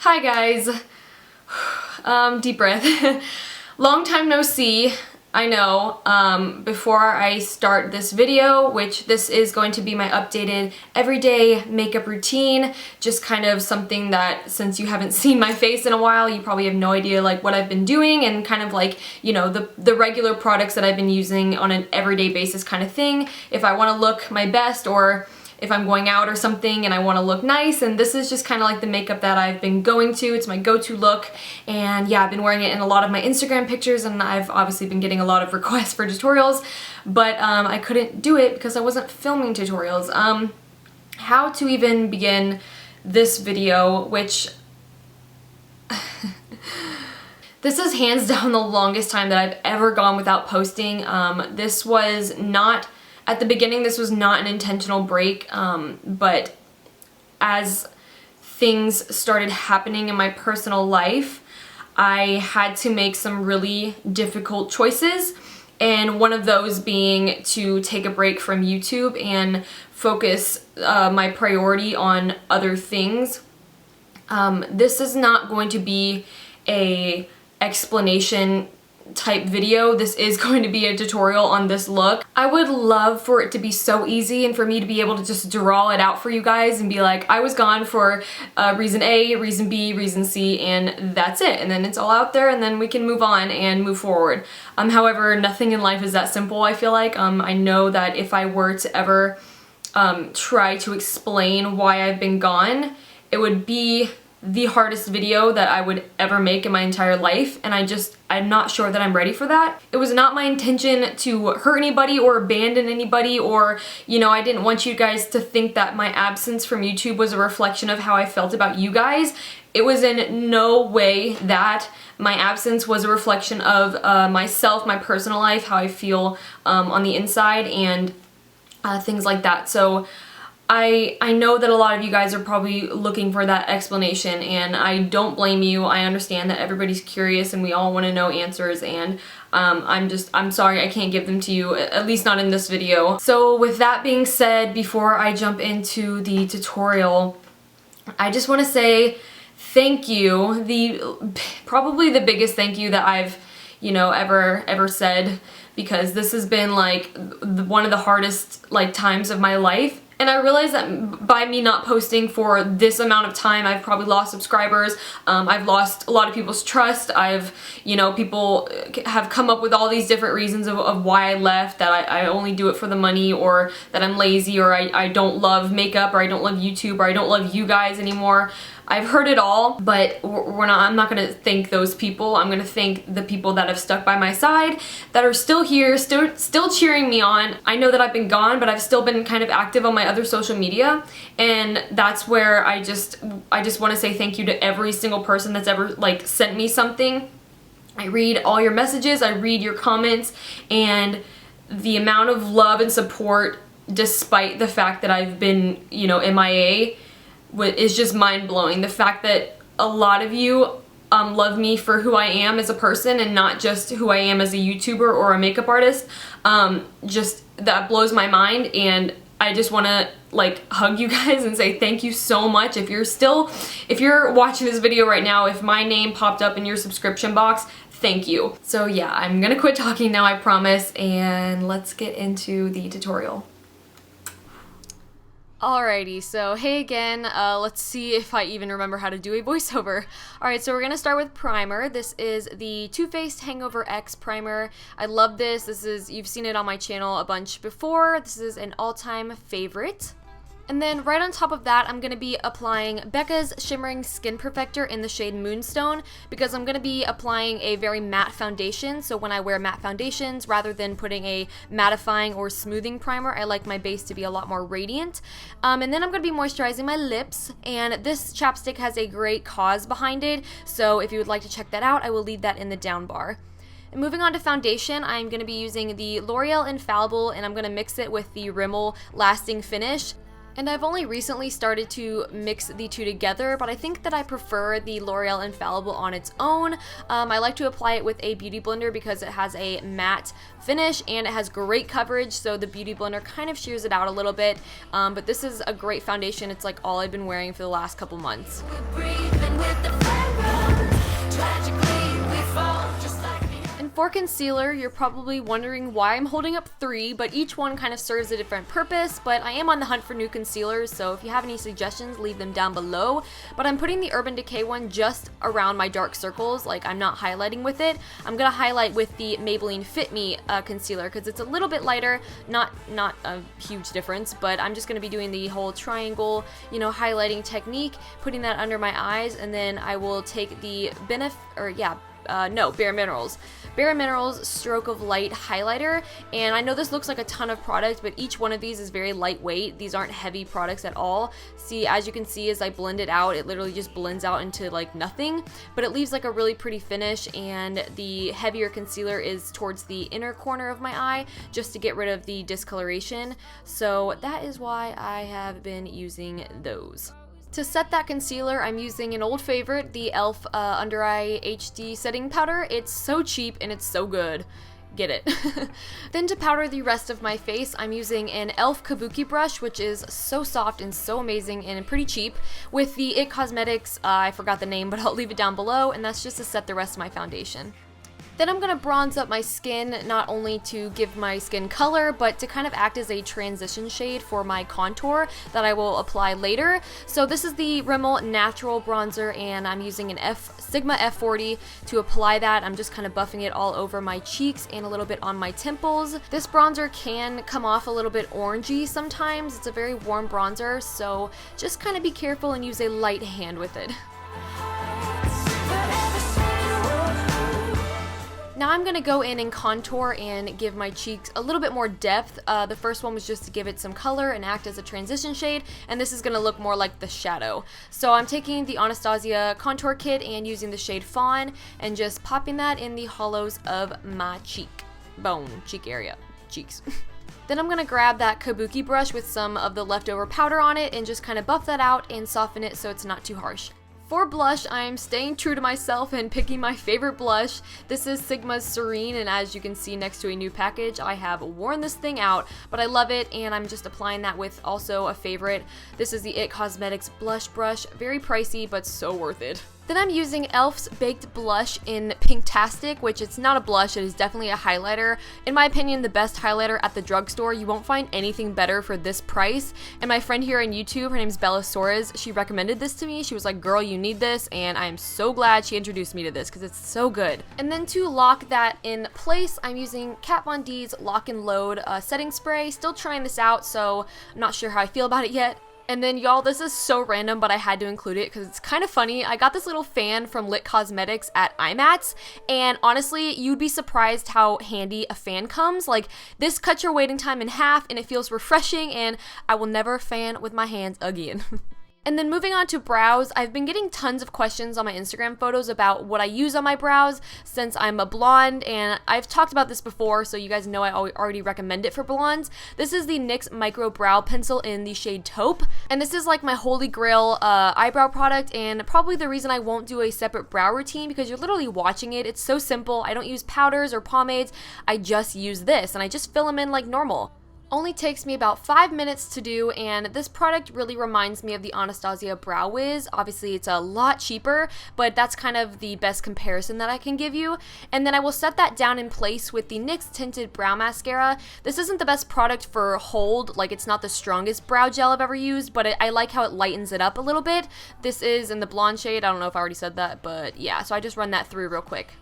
Hi guys. Deep breath. Long time no see, I know. Before I start this video, which this is going to be my updated everyday makeup routine, just kind of something that, since you haven't seen my face in a while, you probably have no idea like what I've been doing and kind of like, you know, the regular products that I've been using on an everyday basis kind of thing. If I want to look my best, or if I'm going out or something and I want to look nice, and this is just kind of like the makeup that I've been going to. It's my go-to look, and yeah, I've been wearing it in a lot of my Instagram pictures, and I've obviously been getting a lot of requests for tutorials, but I couldn't do it because I wasn't filming tutorials. How to even begin this video, which this is hands down the longest time that I've ever gone without posting. This was not, at the beginning, this was not an intentional break, but as things started happening in my personal life, I had to make some really difficult choices, and one of those being to take a break from YouTube and focus my priority on other things. This is not going to be a explanation type video. This is going to be a tutorial on this look. I would love for it to be so easy and for me to be able to just draw it out for you guys and be like, I was gone for reason A, reason B, reason C, and that's it. And then it's all out there, and then we can move on and move forward. However, nothing in life is that simple, I feel like. I know that if I were to ever try to explain why I've been gone, it would be the hardest video that I would ever make in my entire life, and I'm not sure that I'm ready for that. It was not my intention to hurt anybody or abandon anybody, or, you know, I didn't want you guys to think that my absence from YouTube was a reflection of how I felt about you guys. It was in no way that. My absence was a reflection of myself, my personal life, how I feel on the inside, and things like that. So I know that a lot of you guys are probably looking for that explanation, and I don't blame you. I understand that everybody's curious and we all want to know answers, and I'm sorry I can't give them to you, at least not in this video. So with that being said, before I jump into the tutorial, I just want to say thank you. Probably the biggest thank you that I've, you know, ever said, because this has been like one of the hardest like times of my life. And I realize that by me not posting for this amount of time, I've probably lost subscribers. I've lost a lot of people's trust. You know, people have come up with all these different reasons of why I left, that I only do it for the money, or that I'm lazy, or I don't love makeup, or I don't love YouTube, or I don't love you guys anymore. I've heard it all, but I'm not going to thank those people. I'm going to thank the people that have stuck by my side, that are still here, still cheering me on. I know that I've been gone, but I've still been kind of active on my other social media, and that's where I just want to say thank you to every single person that's ever like sent me something. I read all your messages, I read your comments, and the amount of love and support, despite the fact that I've been, you know, MIA, is just mind-blowing. The fact that a lot of you love me for who I am as a person and not just who I am as a YouTuber or a makeup artist, just that blows my mind, and I just want to like hug you guys and say thank you so much. If you're watching this video right now, if my name popped up in your subscription box, thank you. So yeah, I'm gonna quit talking now, I promise, and let's get into the tutorial. Alrighty, so hey again, let's see if I even remember how to do a voiceover. Alright, so we're gonna start with primer. This is the Faced HangoverX primer. I love this. You've seen it on my channel a bunch before. This is an all-time favorite. And then right on top of that, I'm going to be applying Becca's Shimmering Skin Perfector in the shade Moonstone, because I'm going to be applying a very matte foundation. So when I wear matte foundations, rather than putting a mattifying or smoothing primer, I like my base to be a lot more radiant. And then I'm going to be moisturizing my lips, and this chapstick has a great cause behind it, so if you would like to check that out, I will leave that in the down bar. And moving on to foundation, I'm going to be using the L'Oreal Infallible, and I'm going to mix it with the Rimmel Lasting Finish. And I've only recently started to mix the two together, but I think that I prefer the L'Oreal Infallible on its own. I like to apply it with a beauty blender because it has a matte finish and it has great coverage, so the beauty blender kind of shears it out a little bit. But this is a great foundation. It's like all I've been wearing for the last couple months. For concealer, you're probably wondering why I'm holding up 3, but each one kind of serves a different purpose, but I am on the hunt for new concealers, so if you have any suggestions, leave them down below. But I'm putting the Urban Decay one just around my dark circles, like I'm not highlighting with it. I'm gonna highlight with the Maybelline Fit Me concealer, because it's a little bit lighter, not a huge difference, but I'm just gonna be doing the whole triangle, you know, highlighting technique, putting that under my eyes, and then I will take the Bare Minerals Stroke of Light highlighter, and I know this looks like a ton of product, but each one of these is very lightweight. These aren't heavy products at all. See, as you can see, as I blend it out, it literally just blends out into like nothing, but it leaves like a really pretty finish, and the heavier concealer is towards the inner corner of my eye, just to get rid of the discoloration. So that is why I have been using those. To set that concealer, I'm using an old favorite, the e.l.f. UnderEye HD setting powder. It's so cheap and it's so good. Get it. Then to powder the rest of my face, I'm using an e.l.f. Kabuki brush, which is so soft and so amazing and pretty cheap, with the ItCosmetics, I forgot the name, but I'll leave it down below, and that's just to set the rest of my foundation. Then I'm going to bronze up my skin, not only to give my skin color, but to kind of act as a transition shade for my contour that I will apply later. So this is the Rimmel Natural Bronzer, and I'm using an Sigma F40 to apply that. I'm just kind of buffing it all over my cheeks and a little bit on my temples. This bronzer can come off a little bit orangey sometimes. It's a very warm bronzer, so just kind of be careful and use a light hand with it. Now I'm going to go in and contour and give my cheeks a little bit more depth. The first one was just to give it some color and act as a transition shade, and this is going to look more like the shadow. So I'm taking the Anastasia Contour Kit and using the shade Fawn and just popping that in the hollows of my cheek area. Then I'm going to grab that Kabuki brush with some of the leftover powder on it and just kind of buff that out and soften it so it's not too harsh. For blush, I'm staying true to myself and picking my favorite blush. This is Sigma's Serene, and as you can see next to a new package, I have worn this thing out, but I love it, and I'm just applying that with also a favorite. This is the ItCosmetics blush brush. Very pricey, but so worth it. Then I'm using e.l.f.'s Baked Blush in Pinktastic, which it's not a blush, it is definitely a highlighter. In my opinion, the best highlighter at the drugstore. You won't find anything better for this price. And my friend here on YouTube, her name's Bella Soares, she recommended this to me. She was like, girl, you need this, and I am so glad she introduced me to this because it's so good. And then to lock that in place, I'm using Kat Von D's Lock and Load setting spray. Still trying this out, so I'm not sure how I feel about it yet. And then y'all, this is so random, but I had to include it because it's kind of funny. I got this little fan from ItCosmetics at IMATS, and honestly, you'd be surprised how handy a fan comes. Like, this cuts your waiting time in half, and it feels refreshing, and I will never fan with my hands again. And then moving on to brows, I've been getting tons of questions on my Instagram photos about what I use on my brows since I'm a blonde, and I've talked about this before, so you guys know I already recommend it for blondes. This is the NYX Micro Brow Pencil in the shade Taupe, and this is like my holy grail eyebrow product, and probably the reason I won't do a separate brow routine because you're literally watching it. It's so simple. I don't use powders or pomades. I just use this, and I just fill them in like normal. Only takes me about 5 minutes to do, and this product really reminds me of the Anastasia Brow Wiz. Obviously, it's a lot cheaper, but that's kind of the best comparison that I can give you. And then I will set that down in place with the NYX Tinted Brow Mascara. This isn't the best product for hold, like it's not the strongest brow gel I've ever used, but I like how it lightens it up a little bit. This is in the blonde shade. I don't know if I already said that, but yeah, so I just run that through real quick.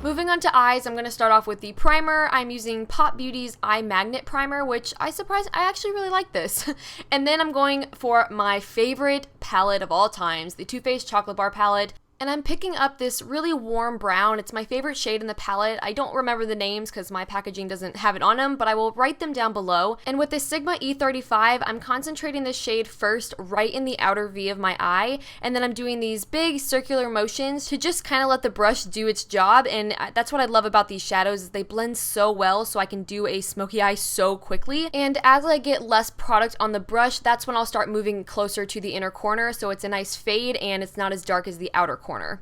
Moving on to eyes, I'm going to start off with the primer. I'm using Pop Beauty's Eye Magnet Primer, which I actually really like this. And then I'm going for my favorite palette of all times, the Too Faced Chocolate Bar palette. And I'm picking up this really warm brown. It's my favorite shade in the palette. I don't remember the names because my packaging doesn't have it on them, but I will write them down below. And with this Sigma E35, I'm concentrating this shade first right in the outer V of my eye, and then I'm doing these big circular motions to just kind of let the brush do its job. And that's what I love about these shadows, is they blend so well, so I can do a smoky eye so quickly. And as I get less product on the brush, that's when I'll start moving closer to the inner corner, so it's a nice fade and it's not as dark as the outer corner. We're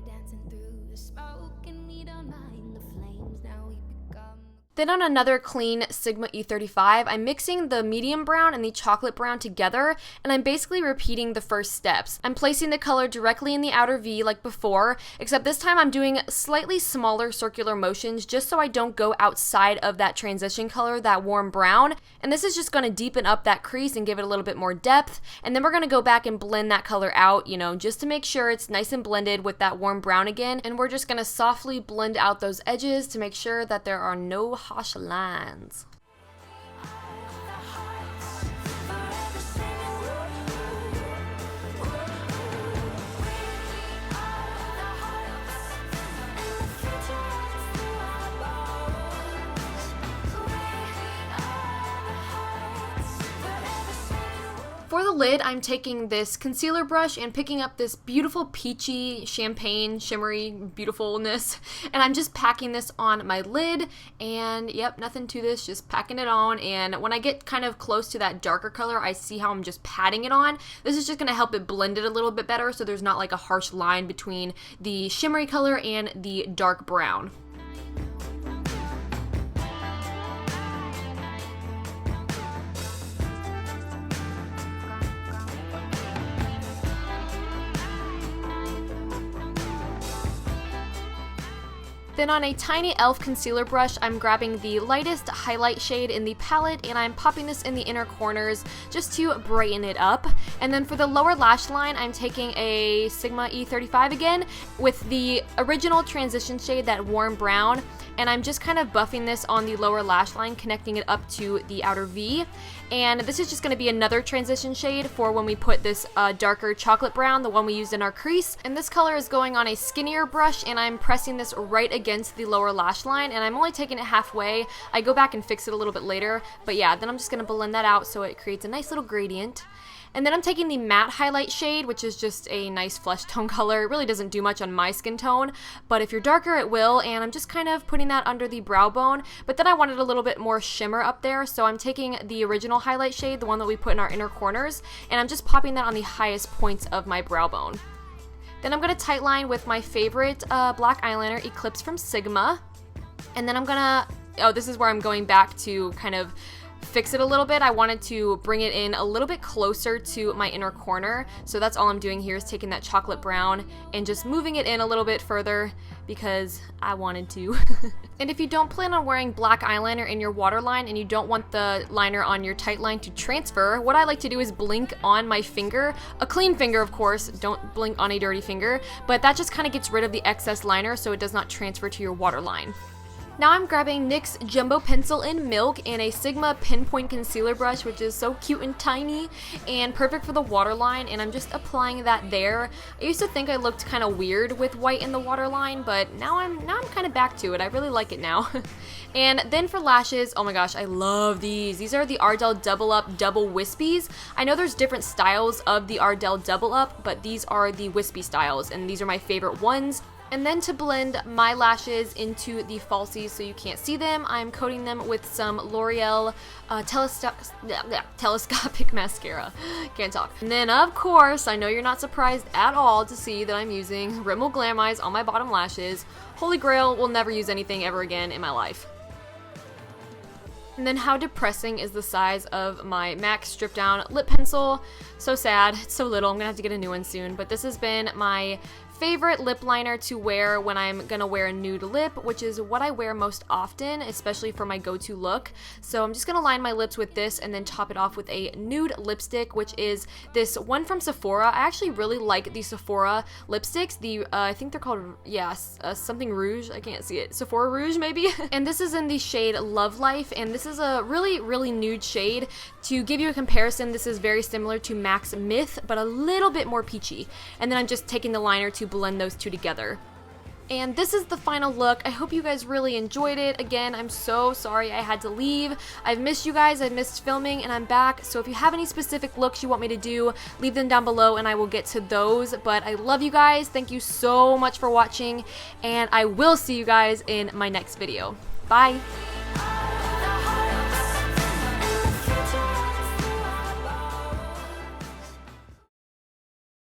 dancing through the smoke and we don't mind the flames. Now we become Then on another clean Sigma E35, I'm mixing the medium brown and the chocolate brown together, and I'm basically repeating the first steps. I'm placing the color directly in the outer V like before, except this time I'm doing slightly smaller circular motions just so I don't go outside of that transition color, that warm brown. And this is just going to deepen up that crease and give it a little bit more depth. And then we're going to go back and blend that color out, you know, just to make sure it's nice and blended with that warm brown again. And we're just going to softly blend out those edges to make sure that there are no harsh lines. For the lid, I'm taking this concealer brush and picking up this beautiful peachy, champagne, shimmery beautifulness, and I'm just packing this on my lid, and yep, nothing to this, just packing it on. And when I get kind of close to that darker color, I see how I'm just patting it on. This is just going to help it blend it a little bit better so there's not like a harsh line between the shimmery color and the dark brown. Then on a tiny e.l.f. concealer brush, I'm grabbing the lightest highlight shade in the palette and I'm popping this in the inner corners just to brighten it up. And then for the lower lash line, I'm taking a Sigma E35 again with the original transition shade, that warm brown, and I'm just kind of buffing this on the lower lash line, connecting it up to the outer V. And this is just going to be another transition shade for when we put this darker chocolate brown, the one we used in our crease. And this color is going on a skinnier brush, and I'm pressing this right against the lower lash line, and I'm only taking it halfway. I go back and fix it a little bit later, but yeah, then I'm just going to blend that out so it creates a nice little gradient. And then I'm taking the matte highlight shade, which is just a nice flesh tone color. It really doesn't do much on my skin tone, but if you're darker, it will. And I'm just kind of putting that under the brow bone. But then I wanted a little bit more shimmer up there, so I'm taking the original highlight shade, the one that we put in our inner corners, and I'm just popping that on the highest points of my brow bone. Then I'm going to tightline with my favorite black eyeliner, Eclipse from Sigma. And then I'm going to, oh, this is where I'm going back to kind of fix it a little bit. I wanted to bring it in a little bit closer to my inner corner, so that's all I'm doing here is taking that chocolate brown and just moving it in a little bit further because I wanted to. And if you don't plan on wearing black eyeliner in your waterline and you don't want the liner on your tight line to transfer, what I like to do is blink on my finger, a clean finger of course, don't blink on a dirty finger, but that just kind of gets rid of the excess liner so it does not transfer to your waterline. Now I'm grabbing NYX Jumbo Pencil in Milk and a Sigma Pinpoint Concealer Brush, which is so cute and tiny and perfect for the waterline, and I'm just applying that there. I used to think I looked kind of weird with white in the waterline, but now I'm kind of back to it. I really like it now. And then for lashes, oh my gosh, I love these. These are the Ardell Double Up Double Wispies. I know there's different styles of the Ardell Double Up, but these are the wispy styles, and these are my favorite ones. And then to blend my lashes into the falsies so you can't see them, I'm coating them with some L'Oreal telescopic mascara. Can't talk. And then of course, I know you're not surprised at all to see that I'm using Rimmel Glam'Eyes on my bottom lashes. Holy grail, will never use anything ever again in my life. And then how depressing is the size of my MAC Stripdown Lip Pencil. So sad, it's so little, I'm gonna have to get a new one soon, but this has been my favorite lip liner to wear when I'm gonna wear a nude lip, which is what I wear most often, especially for my go-to look. So I'm just gonna line my lips with this and then top it off with a nude lipstick, which is this one from Sephora. I actually really like the Sephora lipsticks. The I think they're called, something Rouge, I can't see it, Sephora Rouge maybe. And this is in the shade Love Life, and this is a really nude shade. To give you a comparison, this is very similar to MAC's Myth, but a little bit more peachy. And then I'm just taking the liner to blend those two together. And this is the final look. I hope you guys really enjoyed it. Again, I'm so sorry I had to leave. I've missed you guys, I've missed filming, and I'm back. So if you have any specific looks you want me to do, leave them down below and I will get to those. But I love you guys. Thank you so much for watching, and I will see you guys in my next video. Bye!